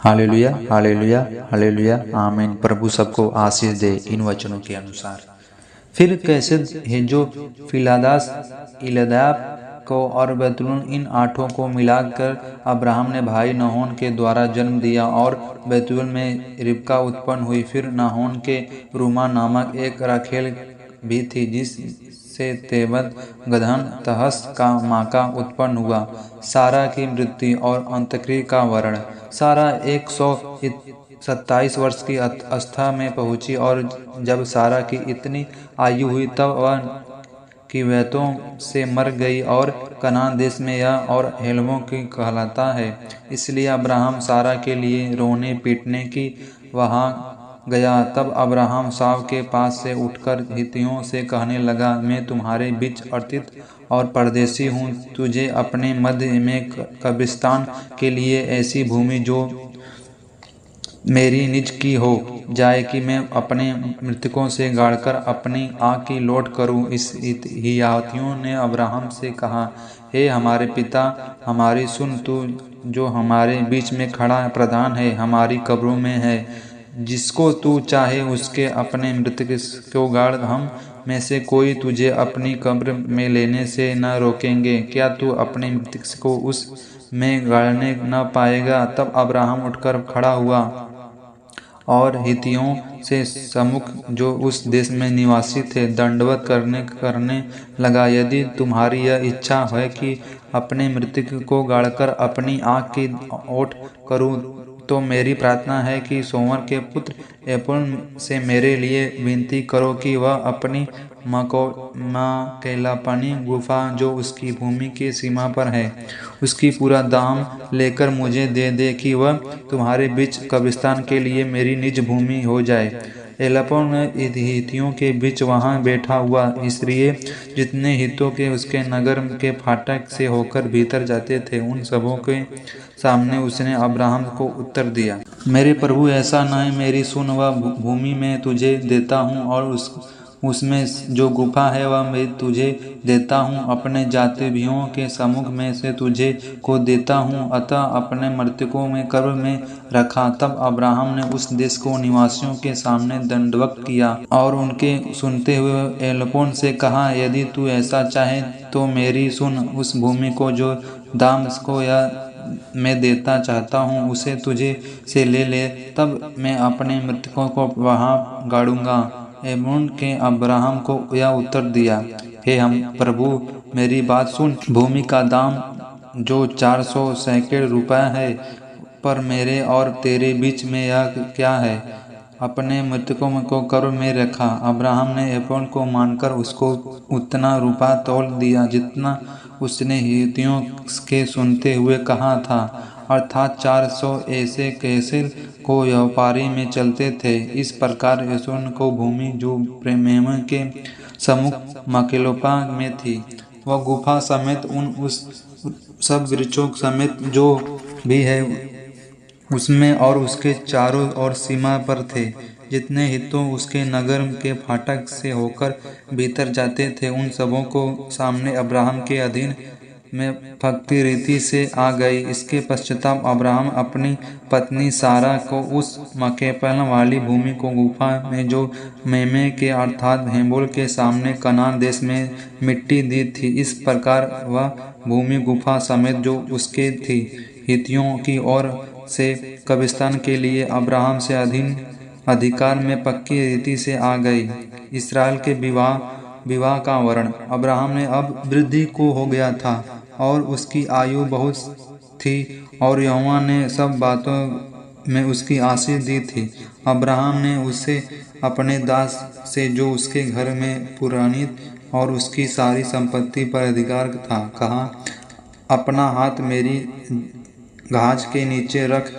Hallelujah hallelujah hallelujah आमीन। प्रभु सबको आशीष दे इन वचनों के अनुसार। फिर कैसे हेजो फिलादास इलदाब को और बैतूल इन आठों को मिलाकर अब्राहम ने भाई नाहोन के द्वारा जन्म दिया और बैतूल में रिबका उत्पन्न हुई। फिर नाहोन के रूमा नामक एक राखेल भी थी जिससे तेबत गधन तहस का माका उत्पन्न हुआ। सारा की मृत्यु और अंतक्रिय का वर्ण। सारा 127 वर्ष की अवस्था में पहुंची और जब सारा की इतनी आयु हुई तब वह किव्यतों से मर गई और कनान देश में यह और हेलमों की कहलाता है। इसलिए अब्राहम सारा के लिए रोने पीटने की वहां गया। तब अब्राहम साव के पास से उठकर हित्तियों से कहने लगा, मैं तुम्हारे बीच अतिथ और परदेशी हूँ। तुझे अपने मध्य में कब्रिस्तान के लिए ऐसी भूमि जो मेरी निज की हो जाए कि मैं अपने मृतकों से गाड़कर अपनी आँख की लौट करूँ। इस हित्तियों ने अब्राहम से कहा, हे हमारे पिता, हमारी सुन। तू जो हमारे बीच में खड़ा प्रधान है, हमारी कब्रों में है। जिसको तू चाहे उसके अपने मृतक को गाड़। हम में से कोई तुझे अपनी कब्र में लेने से न रोकेंगे। क्या तू अपने मृतक को उस में गाड़ने न पाएगा? तब अब्राहम उठकर खड़ा हुआ और हित्तियों से सम्मुख जो उस देश में निवासी थे दंडवत करने लगा। यदि तुम्हारी यह इच्छा है कि अपने मृतक को गाड़कर अपनी आँख की ओट करूं, तो मेरी प्रार्थना है कि सोमर के पुत्र एपोन से मेरे लिए विनती करो कि वह अपनी मकेलापनी गुफा जो उसकी भूमि की सीमा पर है, उसकी पूरा दाम लेकर मुझे दे दे कि वह तुम्हारे बीच कब्रिस्तान के लिए मेरी निज भूमि हो जाए। एलपोन हित्तियों के बीच वहां बैठा हुआ, इसलिए जितने हित्तों के उसके नगर के फाटक से होकर भीतर जाते थे, उन सबों के सामने उसने अब्राहम को उत्तर दिया, मेरे प्रभु, ऐसा न है। मेरी सुन, वह भूमि मैं तुझे देता हूँ और उसमें जो गुफा है वह मैं तुझे देता हूँ। अपने जातियों के सम्मुख में से तुझे को देता हूँ। अतः अपने मृतकों में कब्र में रखा। तब अब्राहम ने उस देश को निवासियों के सामने दंडवत किया और उनके सुनते हुए एलपोन से कहा, यदि तू ऐसा चाहे तो मेरी सुन। उस भूमि को जो दाम को या मैं देता चाहता हूँ उसे तुझे से ले ले, तब मैं अपने मृतकों को वहाँ गाड़ूंगा। एमोन के अब्राहम को यह उत्तर दिया, हे हम प्रभु, मेरी बात सुन। भूमि का दाम जो 400 सैकड़ रुपया है, पर मेरे और तेरे बीच में यह क्या है? अपने मृतकों को कब्र में रखा। अब्राहम ने एपोन को मानकर उसको उतना रुपया तौल दिया जितना उसने हित्तियों के सुनते हुए कहा था, अर्थात 400 ऐसे कैसेल को व्यापारी में चलते थे। इस प्रकार एसोन को भूमि जो प्रेमेम के सम्मुख मकेलोपा में थी, वह गुफा समेत उस सब वृक्षों समेत जो भी है उसमें और उसके चारों ओर सीमा पर थे, जितने हित्तों उसके नगर के फाटक से होकर भीतर जाते थे, उन सबों को सामने अब्राहम के अधीन में भक्ति रीति से आ गई। इसके पश्चाताप अब्राहम अपनी पत्नी सारा को उस मकेपन वाली भूमि को गुफा में जो मेमे के अर्थात हेबोल के सामने कनान देश में मिट्टी दी थी। इस प्रकार वह भूमि गुफा समेत जो उसके थी हित्तियों की ओर से कब्रिस्तान के लिए अब्राहम से अधिकार में पक्की रीति से आ गई। इसराइल के विवाह का वर्ण। अब्राहम ने अब वृद्धि को हो गया था और उसकी आयु बहुत थी और यहोवा ने सब बातों में उसकी आशीष दी थी। अब्राहम ने उसे अपने दास से जो उसके घर में पुरानित और उसकी सारी संपत्ति पर अधिकार था, कहा, अपना हाथ मेरी गाज के नीचे रख।